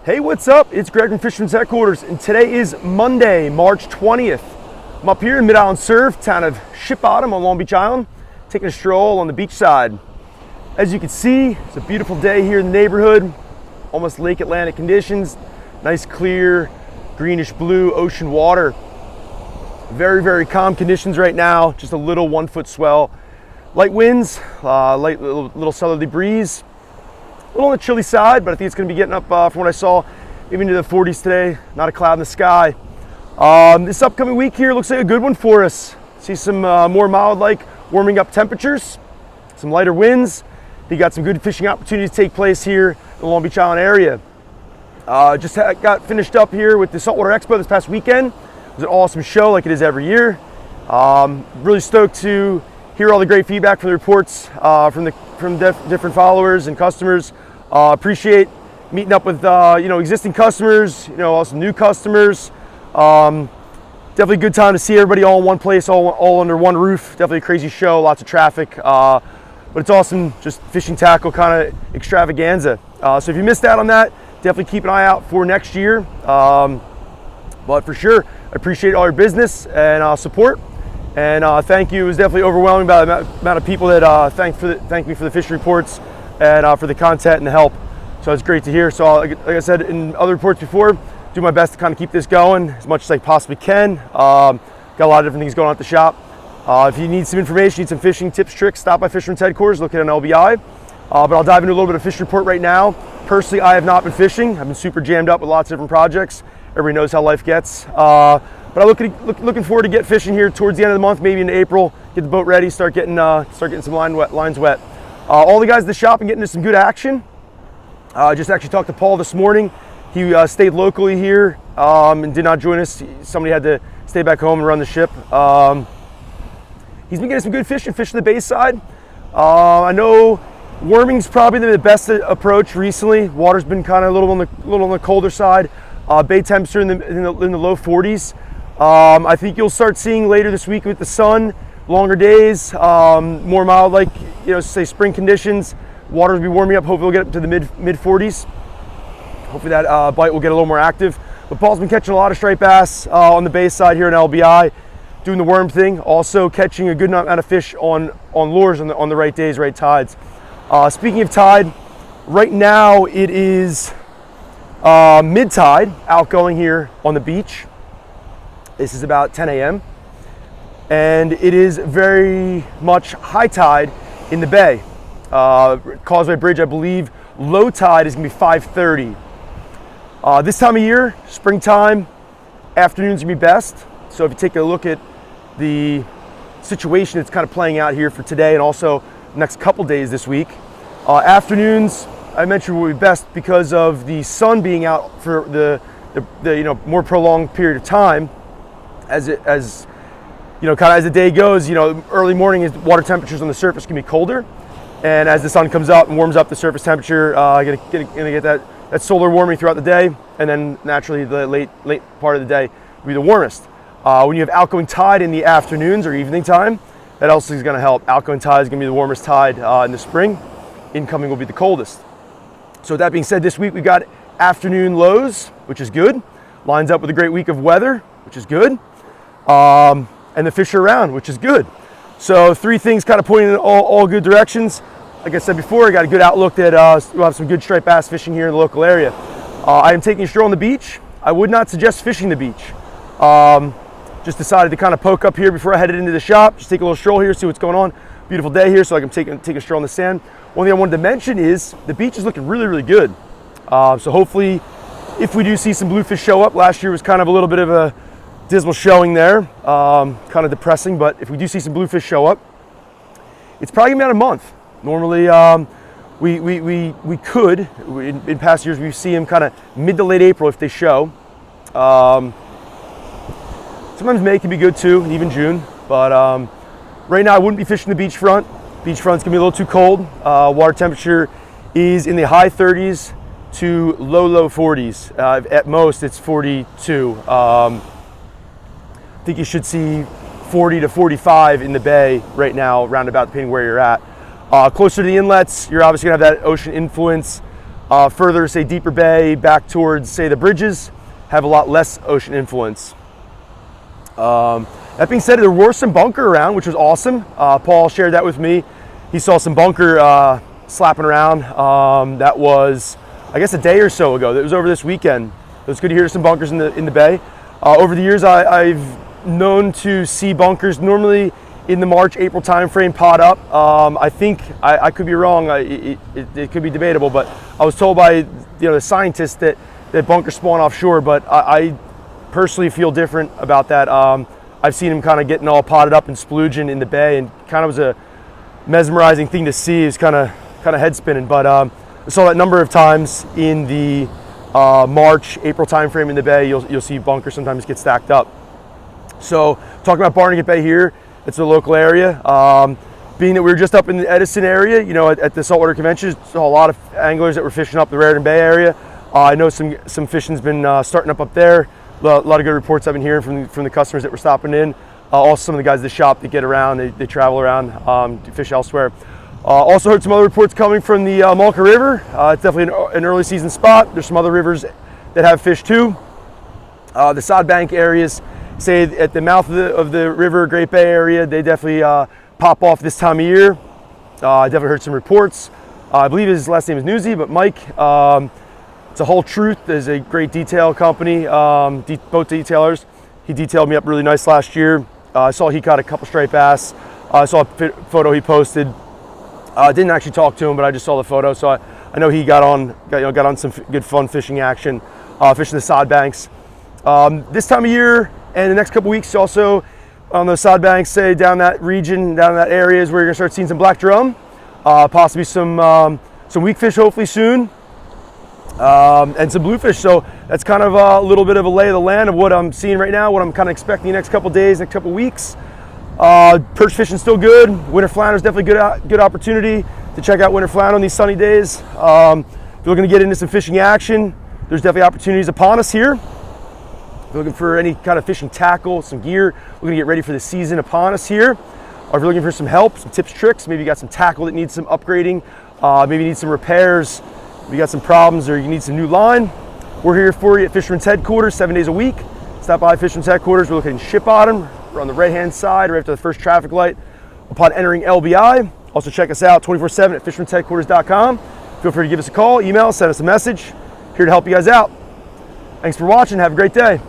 Hey, what's up? It's Greg from Fisherman's Headquarters, and today is Monday, March 20th. I'm up here in Mid-Island Surf, town of Ship Bottom on Long Beach Island, taking a stroll on the beach side. As you can see, it's a beautiful day here in the neighborhood, almost Lake Atlantic conditions, nice clear, greenish blue ocean water. Very, very calm conditions right now, just a little 1 foot swell. Light winds, light little southerly breeze. A little on the chilly side, but I think it's going to be getting up from what I saw, maybe into the 40s today. Not a cloud in the sky. This upcoming week here looks like a good one for us. See some more mild-like warming up temperatures, some lighter winds. You got some good fishing opportunities to take place here in the Long Beach Island area. Just got finished up here with the Saltwater Expo this past weekend. It was an awesome show, like it is every year. Really stoked to hear all the great feedback from the reports from different followers and customers. Appreciate meeting up with existing customers, also new customers. Definitely a good time to see everybody all in one place, all under one roof. Definitely a crazy show, lots of traffic, but it's awesome, just fishing tackle kind of extravaganza. So if you missed out on that, definitely keep an eye out for next year. But for sure, I appreciate all your business and support. And thank you. It was definitely overwhelming by the amount of people that thanked me for the fishing reports and for the content and the help. So it's great to hear. So like I said in other reports before, do my best to kind of keep this going as much as I possibly can. Got a lot of different things going on at the shop. If you need some information, need some fishing tips, tricks, stop by Fisherman's Headquarters, look at an LBI. But I'll dive into a little bit of fish report right now. Personally, I have not been fishing. I've been super jammed up with lots of different projects. Everybody knows how life gets. But I'm looking forward to get fishing here towards the end of the month, maybe in April. Get the boat ready, start getting some lines wet. All the guys at the shop and getting into some good action. Just actually talked to Paul this morning. He stayed locally here and did not join us. Somebody had to stay back home and run the ship. He's been getting some good fishing the bay side. I know worming's probably the best approach recently. Water's been kind of a little on the colder side. Bay temperature in the low 40s. I think you'll start seeing later this week with the sun, longer days, more mild, like say spring conditions. Water will be warming up. Hopefully we'll get up to the mid 40s. Hopefully that bite will get a little more active. But Paul's been catching a lot of striped bass on the bay side here in LBI, doing the worm thing. Also catching a good amount of fish on lures on the right days, right tides. Speaking of tide, right now it is mid tide outgoing here on the beach. This is about 10 a.m. and it is very much high tide in the bay. Causeway Bridge, I believe, low tide is gonna be 5:30. This time of year, springtime, afternoons gonna be best. So if you take a look at the situation that's kind of playing out here for today and also the next couple days this week, afternoons, I mentioned will be best because of the sun being out for the more prolonged period of time. As the day goes, early morning water temperatures on the surface can be colder, and as the sun comes up and warms up the surface temperature, gonna get that solar warming throughout the day, and then naturally the late part of the day will be the warmest. When you have outgoing tide in the afternoons or evening time, that also is going to help. Outgoing tide is going to be the warmest tide in the spring. Incoming will be the coldest. So with that being said, this week we got afternoon lows, which is good. Lines up with a great week of weather, which is good. And the fish are around, which is good. So three things kind of pointing in all good directions. Like I said before, I got a good outlook that we'll have some good striped bass fishing here in the local area. I am taking a stroll on the beach. I would not suggest fishing the beach. Just decided to kind of poke up here before I headed into the shop. Just take a little stroll here, see what's going on. Beautiful day here, so I can take a stroll on the sand. One thing I wanted to mention is the beach is looking really, really good. So hopefully, if we do see some bluefish show up, last year was kind of a little bit of a dismal showing there, kind of depressing, but if we do see some bluefish show up, it's probably gonna be about a month. Normally, we could, in past years, we see them kind of mid to late April if they show. Sometimes May can be good too, and even June, but right now I wouldn't be fishing the beachfront. Beachfront's gonna be a little too cold. Water temperature is in the high 30s to low 40s. At most, it's 42. I think you should see 40 to 45 in the bay right now, roundabout, depending where you're at. Closer to the inlets, you're obviously gonna have that ocean influence. further, say, deeper bay, back towards, say, the bridges, have a lot less ocean influence. That being said, there were some bunker around, which was awesome. Paul shared that with me. He saw some bunker slapping around. That was, I guess, a day or so ago. That was over this weekend. It was good to hear some bunkers in the bay. Over the years, I've known to see bunkers normally in the March, April timeframe pot up. I think I could be wrong. It could be debatable, but I was told by the scientists that bunkers spawn offshore. But I personally feel different about that. I've seen them kind of getting all potted up and splooging in the bay, and kind of was a mesmerizing thing to see. It's kind of head spinning. But I saw that number of times in the March, April timeframe in the bay. You'll see bunkers sometimes get stacked up. So talking about Barnegat Bay here, it's a local area. Being that we were just up in the Edison area, at the Saltwater Convention, saw a lot of anglers that were fishing up the Raritan Bay area. I know some fishing's been starting up there. A lot of good reports I've been hearing from the customers that were stopping in. Also some of the guys at the shop that get around, they travel around, to fish elsewhere. Also heard some other reports coming from the Malka River. It's definitely an early season spot. There's some other rivers that have fish too. The sod bank areas, say at the mouth of the river, Great Bay area, they definitely pop off this time of year. I definitely heard some reports. I believe his last name is Newsy, but Mike, it's a Whole Truth. There's a great detail company, boat detailers. He detailed me up really nice last year. I saw he caught a couple striped bass. I saw a photo he posted. Didn't actually talk to him, but I just saw the photo. So I know he got on some good fun fishing action, fishing the sod banks. This time of year and the next couple weeks, also on those sod banks, say down that region, down that area is where you're gonna start seeing some black drum, possibly some weak fish hopefully soon, and some bluefish. So that's kind of a little bit of a lay of the land of what I'm seeing right now, what I'm kind of expecting the next couple days, next couple weeks. Perch fishing still good. Winter flounder is definitely good opportunity to check out winter flounder on these sunny days. If you're looking to get into some fishing action, there's definitely opportunities upon us here. If you're looking for any kind of fishing tackle, some gear, we're gonna get ready for the season upon us here. Or if you're looking for some help, some tips, tricks, maybe you got some tackle that needs some upgrading, maybe you need some repairs, you got some problems, or you need some new line, we're here for you at Fisherman's Headquarters 7 days a week. Stop by Fisherman's Headquarters. We're located in Ship Bottom. We're on the right-hand side, right after the first traffic light upon entering LBI. Also check us out 24/7 at fishermansheadquarters.com. Feel free to give us a call, email, send us a message. Here to help you guys out. Thanks for watching. Have a great day.